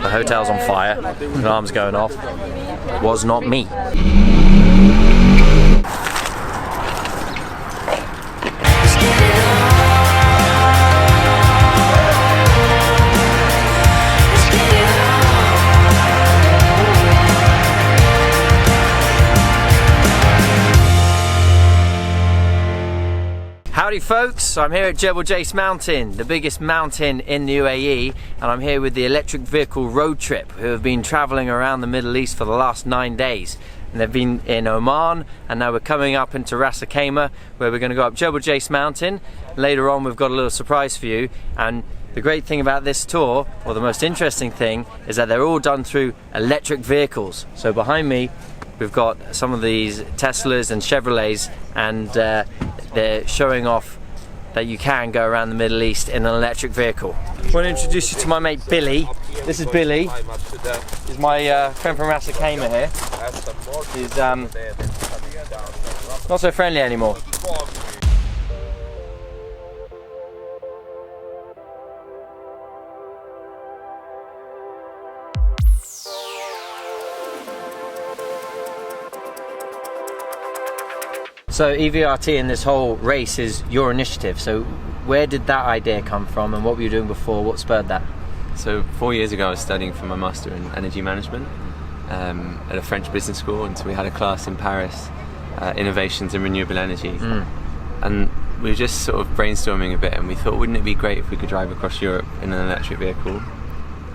The hotel's on fire, alarm's going off. Was not me. Howdy folks, I'm here at Jebal Jais mountain, the biggest mountain in the UAE, and I'm here with the electric vehicle road trip who have been traveling around the Middle East for the last 9 days. And they've been in Oman, and now we're coming up into Ras Al Khaimah, where we're going to go up Jebal Jais mountain. Later on we've got a little surprise for you, and the great thing about this tour, or the most interesting thing, is that they're all done through electric vehicles. So behind me we've got some of these Teslas and Chevrolets, and they're showing off that you can go around the Middle East in an electric vehicle. I want to introduce you to my mate Billy. This is Billy. He's my friend from Ras Al Khaimah here. He's not so friendly anymore. So EVRT in this whole race is your initiative. So where did that idea come from, and what were you doing before? What spurred that? So 4 years ago I was studying for my master in energy management at a French business school, and so we had a class in Paris, innovations in renewable energy. And we were just sort of brainstorming a bit, and we thought, wouldn't it be great if we could drive across Europe in an electric vehicle?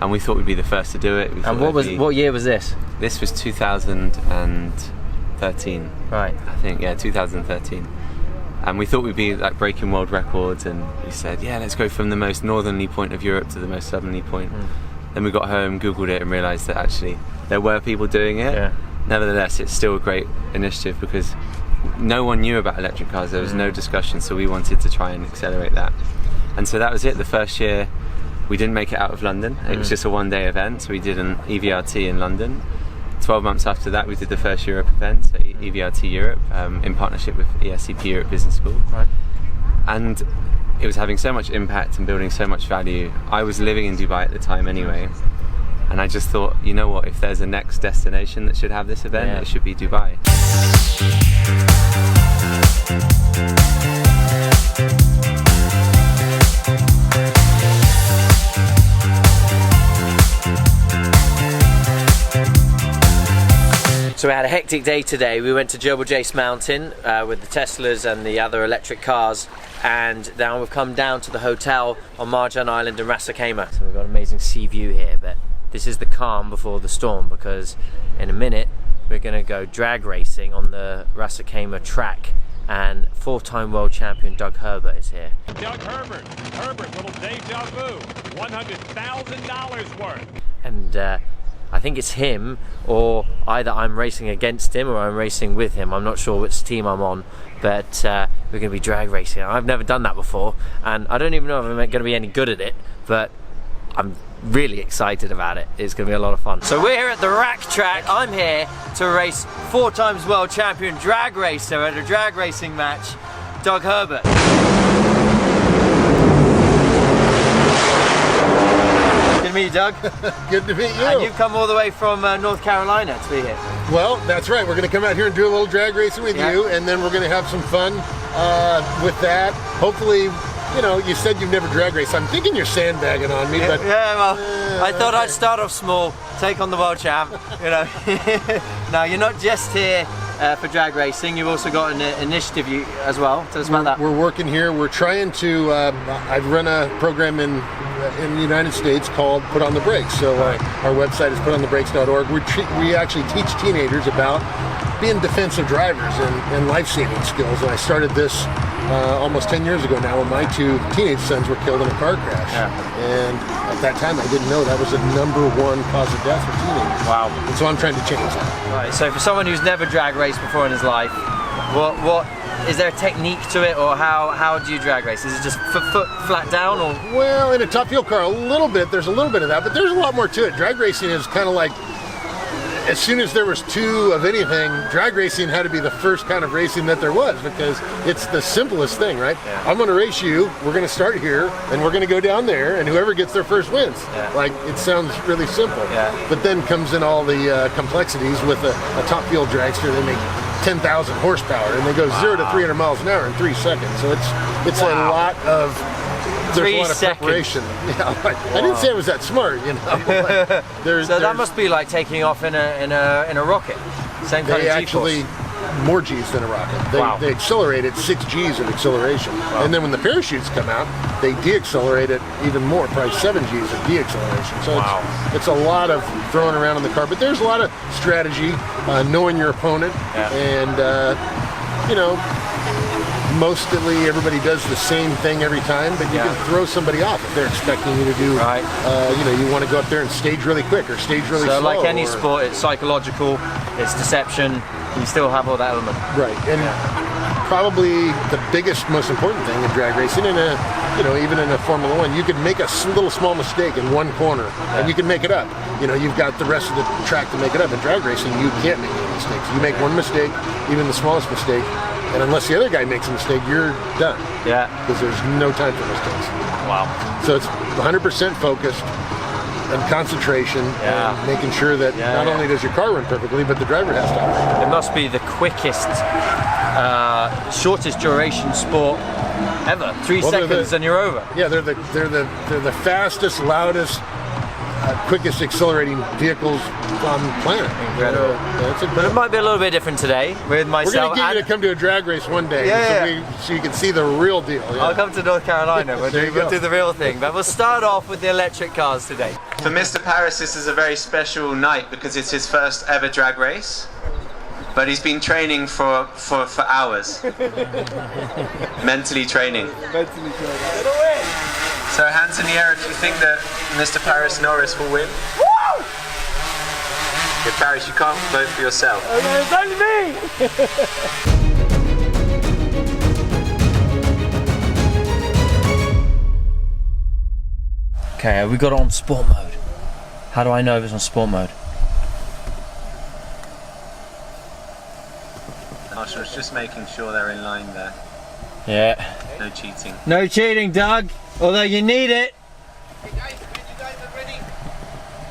And we thought we'd be the first to do it. And what year was this? This was 2013. Right. I think, yeah, 2013. And we thought we'd be like breaking world records, and we said, yeah, let's go from the most northerly point of Europe to the most southerly point. Then we got home, googled it, and realised that actually there were people doing it. Yeah. Nevertheless, it's still a great initiative because no one knew about electric cars. There was no discussion, so we wanted to try and accelerate that. And so that was it. The first year we didn't make it out of London. It was just a one-day event, so we did an EVRT in London. 12 months after that we did the first Europe event, so EVRT Europe, in partnership with ESCP Europe Business School. Right. And it was having so much impact and building so much value. I was living in Dubai at the time anyway, and I just thought, you know what, if there's a next destination that should have this event, it should be Dubai. So we had a hectic day today. We went to Jebal Jais mountain with the Teslas and the other electric cars, and now we've come down to the hotel on Marjan Island in Ras Al Khaimah. So we've got an amazing sea view here, but this is the calm before the storm, because in a minute we're going to go drag racing on the Ras Al Khaimah track, and 4-time world champion Doug Herbert is here. Doug Herbert, little deja vu, $100,000 worth. And I think it's him, or either I'm racing against him or I'm racing with him. I'm not sure which team I'm on, but we're going to be drag racing. I've never done that before, and I don't even know if I'm going to be any good at it, but I'm really excited about it. It's going to be a lot of fun. So we're here at the RAK Track. I'm here to race 4 times world champion drag racer at a drag racing match, Doug Herbert. Good to meet you, Doug. Good to meet you. And you've come all the way from North Carolina to be here. Well, that's right. We're going to come out here and do a little drag racing with you, and then we're going to have some fun with that. Hopefully, you know, you said you've never drag raced. I'm thinking you're sandbagging on me, but... Yeah, well, I thought I'd start off small, take on the world champ, you know. Now, you're not just here for drag racing, you've also got an initiative as well. Tell us about that. We're working here. We're trying to... I've run a program in the United States called Put on the Brakes. So our website is putonthebrakes.org. We actually teach teenagers about being defensive drivers and life-saving skills. And I started this almost 10 years ago now when my 2 teenage sons were killed in a car crash. And at that time I didn't know that was the #1 cause of death for teenagers. Wow. And so I'm trying to change that. Right, so for someone who's never drag raced before in his life, what is there a technique to it, or how do you drag race? Is it just foot flat down, or? Well, in a top fuel car, a little bit. There's a little bit of that, but there's a lot more to it. Drag racing is kind of like, as soon as there was two of anything, drag racing had to be the first kind of racing that there was, because it's the simplest thing, right? Yeah. I'm going to race you, we're going to start here, and we're going to go down there, and whoever gets there first wins. Yeah. Like, it sounds really simple. Yeah. But then comes in all the complexities with a top fuel dragster. They make 10,000 horsepower, and they go 0 to 300 miles an hour in 3 seconds. So it's a lot of... There's 3 a lot of seconds. preparation. Yeah, like, I didn't say I was that smart, you know. Like, So that must be like taking off in a rocket. Same kind they of actually G-force. more G's than a rocket. They accelerate at 6 G's of acceleration, and then when the parachutes come out, they deaccelerate it even more, probably 7 G's of deacceleration. So it's a lot of throwing around in the car, but there's a lot of strategy, knowing your opponent, and you know. Mostly everybody does the same thing every time, but you can throw somebody off if they're expecting you to do, you know, you want to go up there and stage really quick or stage really slow. So like any sport, it's psychological, it's deception, you still have all that element. Right, and probably the biggest, most important thing in drag racing, in a, you know, even in a Formula One, you could make a little small mistake in one corner, and you can make it up. You know, you've got the rest of the track to make it up. In drag racing, you can't make any mistakes. You make one mistake, even the smallest mistake, and unless the other guy makes a mistake, you're done. Yeah. Because there's no time for mistakes. Wow. So it's 100% focused and concentration, and making sure that not only does your car run perfectly, but the driver has to operate. It must be the quickest, shortest duration sport ever. 3 seconds and you're over. Yeah, they're the fastest, loudest, quickest accelerating vehicles on the planet. Incredible. But it might be a little bit different today with myself. We're going to get you to come to a drag race one day, so you can see the real deal. I'll come to North Carolina. We'll do the real thing. But we'll start off with the electric cars today. For Mr. Paris, this is a very special night because it's his first ever drag race. But he's been training for hours. Mentally training. So hands in the air if you think that Mr. Paris Norris will win. Woo! Okay, Paris, you can't vote for yourself. It's only me! Okay, we got it on sport mode. How do I know if it's on sport mode? Marshall was just making sure they're in line there. Yeah. No cheating. No cheating, Doug. Although you need it. Hey guys, when you guys are ready?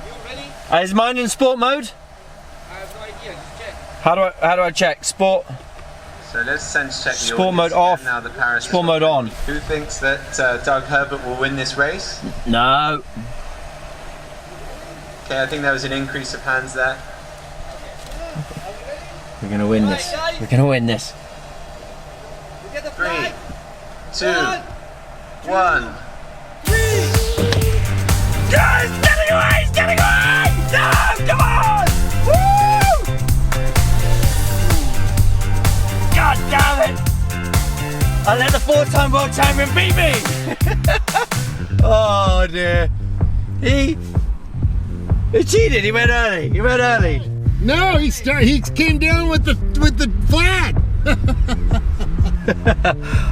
You ready? Is mine in sport mode? I have no idea, just check. How do I check? Sport. So let's sense check the Sport mode off. Now the Paris Sport mode on. Who thinks that Doug Herbert will win this race? No. Okay, I think there was an increase of hands there. We're gonna win this. We're gonna win this. 3, 2, 1. Guys, getting away! He's getting away! No, come on! Woo! God damn it! I let the 4-time world champion beat me! Oh dear. He cheated. He went early. He went early. No, he came down with the flag.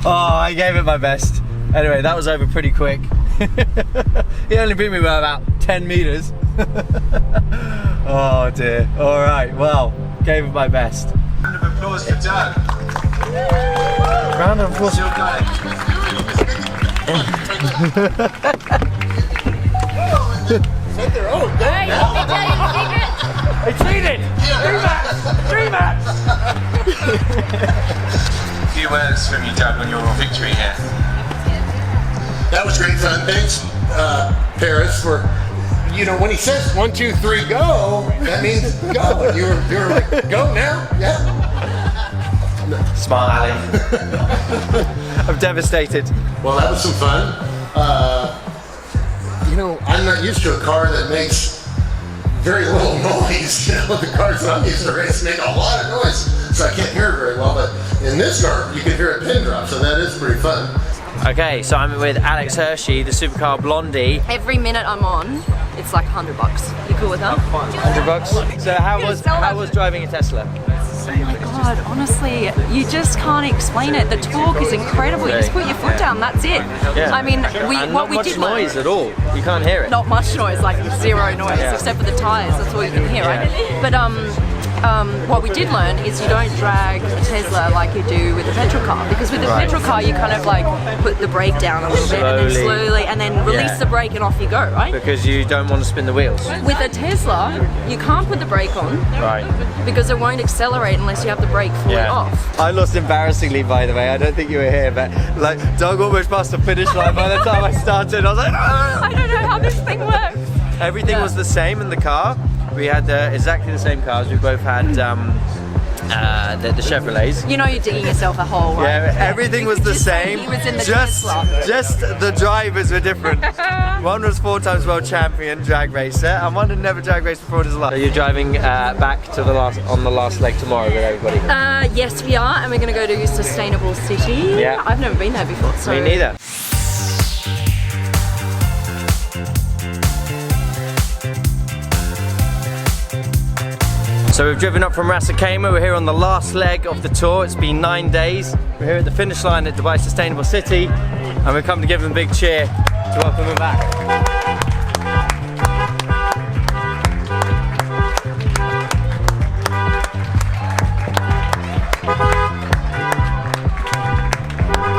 Oh, I gave it my best. Anyway, that was over pretty quick. He only beat me by about 10 meters. Oh dear. All right, well, gave it my best. Round of applause for Doug. Round of applause. Still got it. I cheated! Three maps! A few words from you, Doug, on your victory here. That was great fun. Thanks, Paris, for, you know, when he says 1, 2, 3, go, that means go. You're like, go now? Yeah. Smiling. I'm devastated. Well, that was some fun. You know, I'm not used to a car that makes very little noise. You know, the cars that I'm used to racing make a lot of noise, so I can't hear it very well. But in this car, you can hear a pin drop, so that is pretty fun. Okay, so I'm with Alex Hershey, the supercar blondie. Every minute I'm on, it's like $100. You cool with that? $100. So how was driving a Tesla? my God, honestly, you just can't explain it. The torque is incredible. You just put your foot down, that's it. Yeah. I mean, Not much noise at all. You can't hear it. Not much noise, like zero noise, except for the tires. That's all you can hear, right? But what we did learn is you don't drag a Tesla like you do with a petrol car, because with a petrol car you kind of like put the brake down a little bit and then slowly and then release the brake and off you go, right? Because you don't want to spin the wheels. With a Tesla, you can't put the brake on, Right. because it won't accelerate unless you have the brake fully off. I lost embarrassingly, by the way. I don't think you were here, but like Doug almost passed the finish line by the time I started. I was like, "Ah!" I don't know how this thing works. Everything was the same in the car. We had exactly the same cars. We both had the Chevrolets. You know you're digging yourself a hole, right? Yeah, everything was the Just say same. he was in the just Tesla. the drivers were different. One was 4 times world champion drag racer, and one had never drag raced before in his life. So you're driving back to the last leg tomorrow with everybody. Yes, we are, and we're going to go to Sustainable City. Yeah. I've never been there before, so. Me neither. So we've driven up from Ras Al Khaimah. We're here on the last leg of the tour. It's been 9 days. We're here at the finish line at Dubai Sustainable City, and we've come to give them a big cheer to welcome them back.